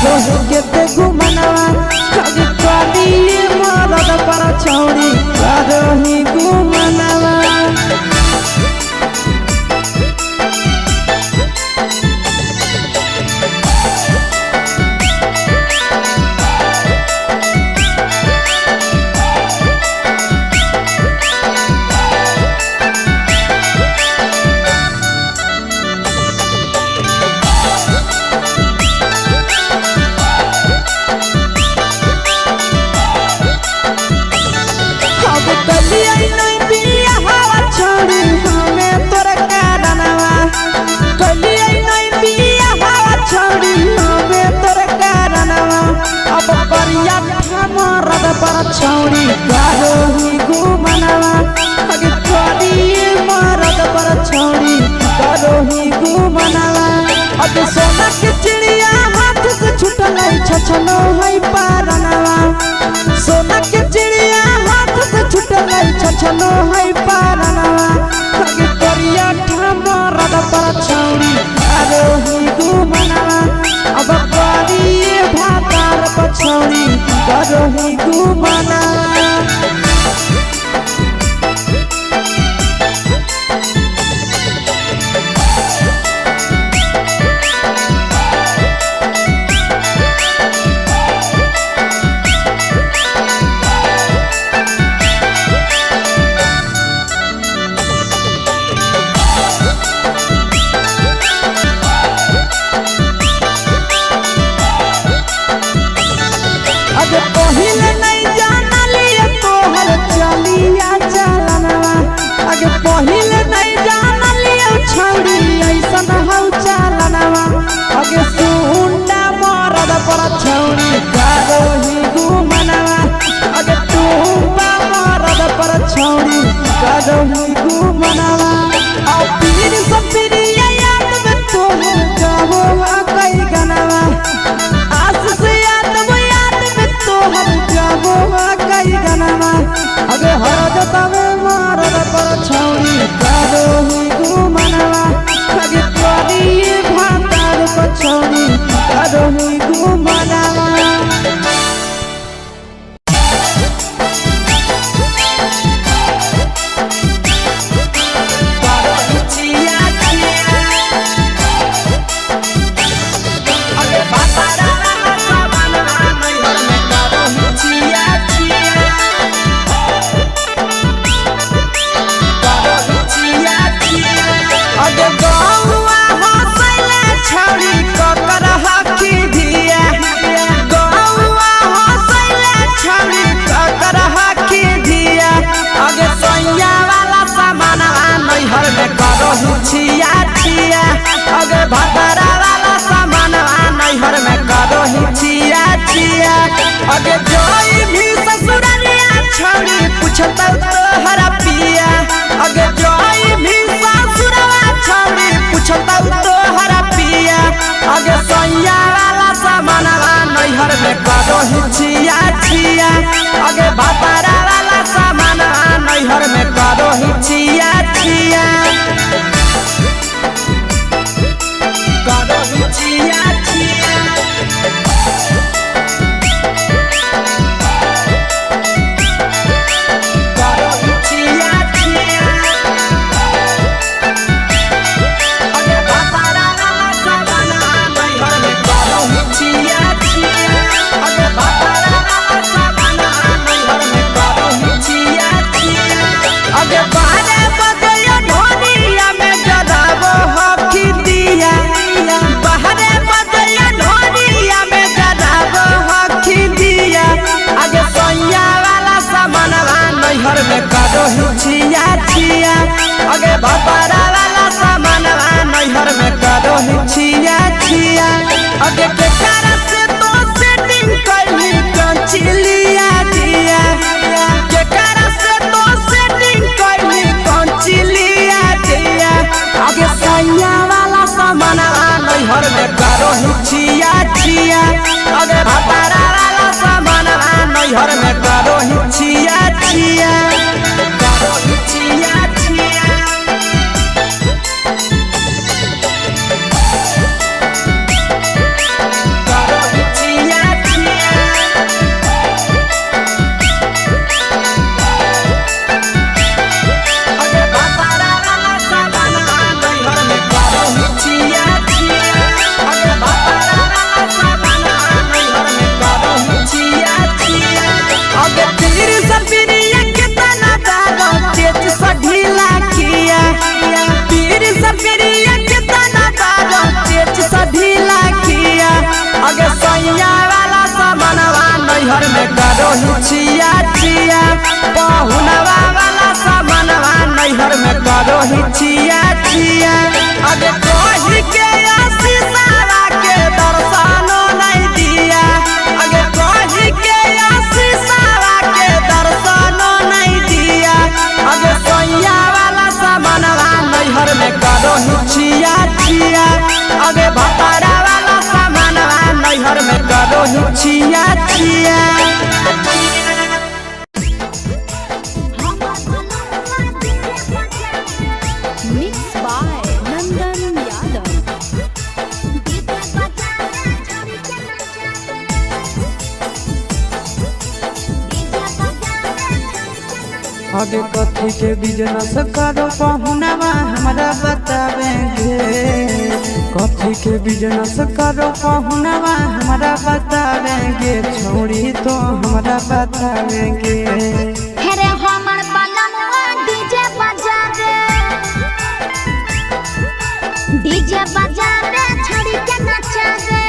करो के घुमनवा कभी कभी मरद पर छौड़ी करो ही घुमनवा। छौड़ी करो ही घुमनवा अगे करी मरद पर छौड़ी करो ही घुमनवा। अगे सोना के चिड़िया हाथ से छूटल छछनो है पारनवा। सोना के चिड़िया हाथ से छूटल छछनो है पारनवा। अगे करिया मरद पर छौड़ी करो ही घुमनवा। अब करी भातार पर छौड़ी करो ही घुमनवा। अगे पहिले नहीं जानलिए तोहर चलिया चलनवा। अगे पहिले नहीं जानलिए छौड़ी ऐसन हौ चलनवा। अगे सुंडा मरद पर छौड़ी करो ही घुमनवा। अगे टूबा मरद पर छौड़ी करो ही घुमनवा। और पीर सब पीरिया याद में तोहर जाबो कई गनवा। आस से कई गनवा। अगे हरजता में मरद पर छौड़ी करो ही घुमनवा। अगे करी भातार पर छौड़ी करो ही घुमनवा। अगे भातारा वाला सामान नैहर में करो ही छिया छिया। अगे जोई भी ससुरालिया छौड़ी पूछता तोहरा पिया। अगे जोई भी ससुरवा छौड़ी पूछता तोहरा पिया। अगे सैया वाला सामान नैहर में करो ही छिया छिया। अगे भातारा वाला सामान नैहर में करो ही छिया छिया। नैहर में करो ही छिया छिया पहुनवा वाला सामानवा नैहर में करो ही छिया छिया अगे कही के आशीषवा के दर्शनो नहीं दिया अगे कही के आशीषवा के दर्शनो नहीं दिया अगे सोया वाला सामानवा नैहर में करो ही छिया छिया अगे भतारा वाला सामानवा नैहर में करो ही छिया छिया आगे कथी के बिजनेस करो पहुनवा हमरा बतावेंगे कथी के बिजनेस करो पहुनवा हमरा बतावेंगे छोड़ी तो हमरा बतावेंगे हेरे हमर बलनवा डीजे बजावे छोड़ी के नचावे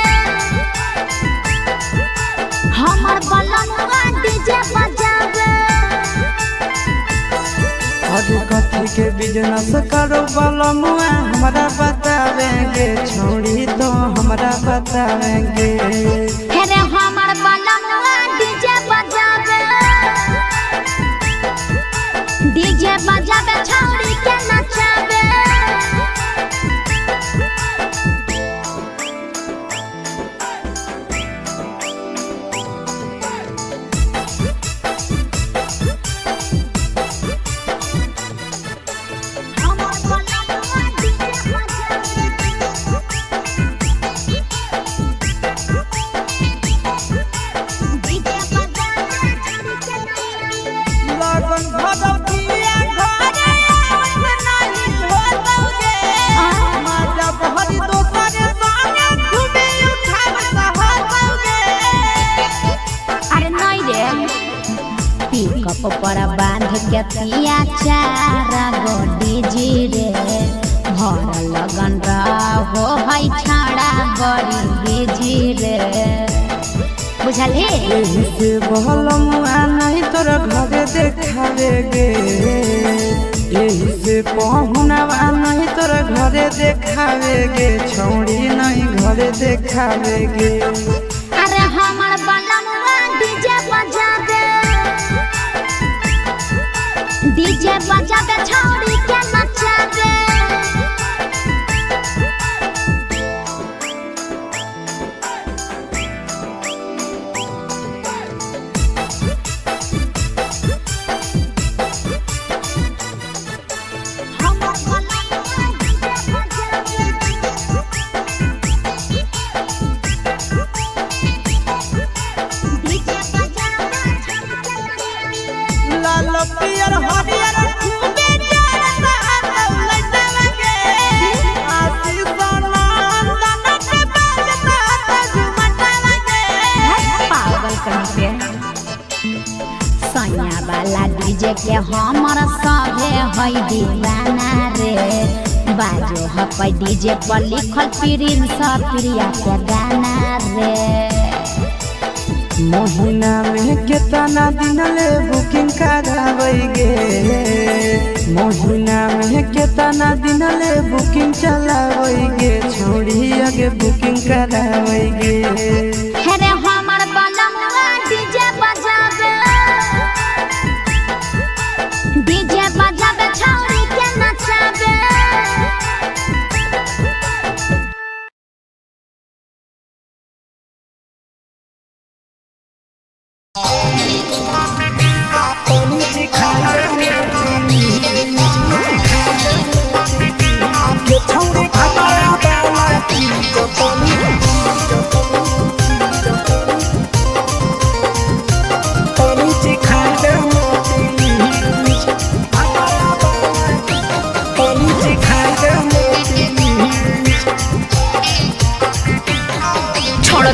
हमर बलनवा डीजे बजावे आगे कथी के बिजनेस करो बलमुआ हमरा बतावेंगे छोड़ी तो हमरा बतावेंगे हेरे हमर बलनवा डीजे बजावे छोड़ी के नचावे पर बांध के पिया चारा गोडी जी रे भर लगन रहो है छाड़ा बड़ी जी रे बुझल हे एही से बहलमुआ नहीं तोरा घरे देखावेगे एही से पहुनवा नहीं तोरा घरे देखावेगे छोड़ी नहीं घरे देखावेगे अरे हमर बलनवा डीजे बजावे छोड़ी के नचावे लाल पियर हरियर खूबे चढ़ता लइटा लगे आशीष नंदन के बजता झुमटा लगे पागल कहीं पे सैया वाला डीजे के हमर सभे है दीवाना रे बाजो है डीजे पर लिखल प्रिंस प्रिया के गाना रे महीना में कितना दिन ले बुकिंग करावेगे महीना में कितना दिन ले बुकिंग चलावेगे छोड़ी आगे बुकिंग करावेगे हेरे हमर बलनवा डीजे बजावे छोड़ी के नचावे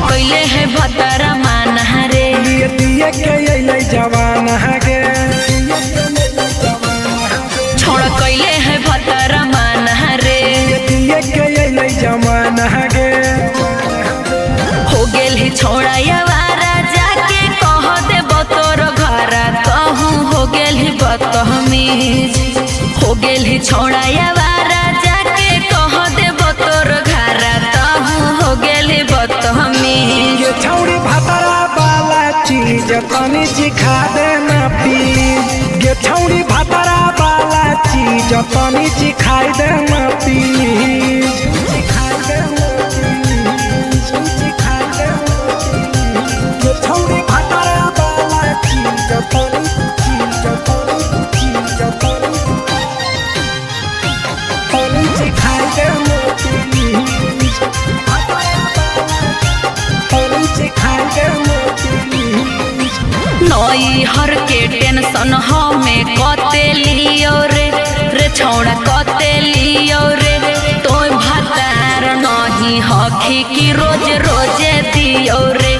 कैले है भतरा माना रे दिए के जवान के छोड़ कैले है भतरा माना रे दिए के जवान के हो गेल ही छोड़ा यावारा जाके गेली छोड़ा यावारा जाके कह देब तोर घरा तहु हो गेली बदतमीज। ये छौड़ी भातारा वाला चीज तनी चिखा देना प्लीज। ये छौड़ी भातारा वाला चीज तनी चिखाई देना प्लीज। चिखाई देना प्लीज, चिखाई देना प्लीज। ये छौड़ी भातारा वाला चीज तनी चिखाई देना प्लीज। नई हर के टेंशन हमें कते लियो रे छौड़ा कते लियो रे। तो भातार नहीं हखी कि रोज रोजे दियो रे।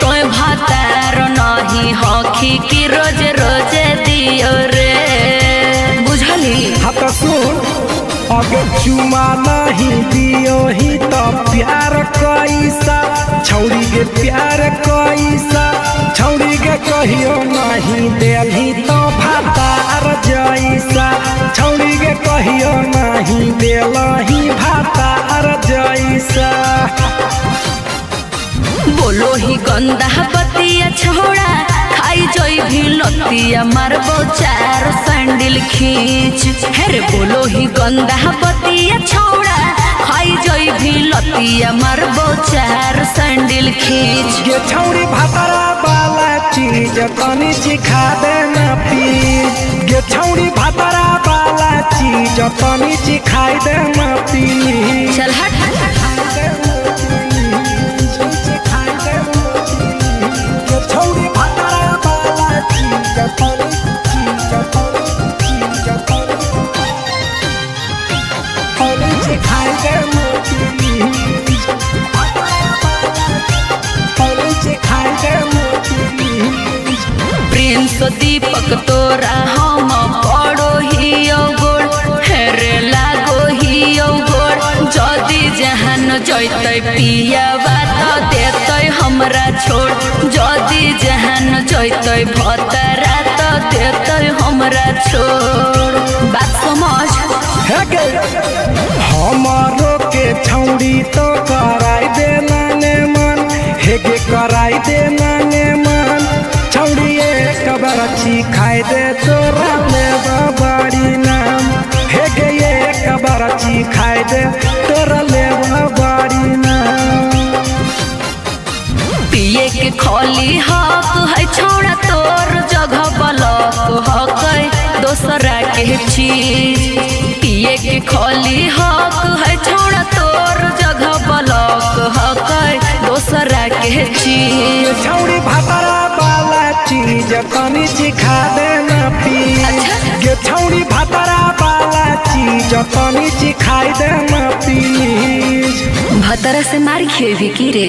तो भातार नहीं हखी कि रोज रोजे दियो रे। बुझली हाँ सुन अगर चुमा नहीं दियो ही तो प्यार कैसा छौड़ी के प्यार कैसा। छौड़ी के कहियो नहीं देली तो भातार जैसा। छौड़ी के कहियो नहीं देलही भातार जैसा। बोलो ही गंदा बतिया छोड़ा खाई जोई भी लतिया मारबो चार सैंडल खींच। हेरे बोलो ही गंदा बतिया छोड़ा खाई जोई भी लतिया मारबो चार सैंडल खींच। ये छौड़ी भातारा वाला चीज तनी चिखा देना प्लीज। ये छौड़ी भातारा वाला चीज तनी चिखाई देना प्लीज। चल हट। प्रिंस दीपक तोरा हम पड़ो ही गोड़ हेरे लागो ही गोड़। जदि जहान जैते पिया बात देते हमरा छोड़। जदि जहान जैते भतरा तो देते हमरा छोड़। बात समझ हमारो के छौड़ी तो कराई देना ने मन। हेगे कराई देना ने मन। छौड़ी एक बरछी खाई दे तोरा लेब बड़ी नाम। हेगे एक बरछी खाई दे तोरा लेब बड़ी नाम। पिए के खोली हक है छोड़ा तोर जगह बलक हक दोसरा के चीज। पिए के खोली हक है छोड़ा तोर जगह बलक हक दोसरा के चीज। छौड़ी भातारा वाला चीज तनी चिखा देना प्लीज। ये छौड़ी भातारा वाला चीज तनी चिखाई देना प्लीज। भतरा से मार खेबी की रे।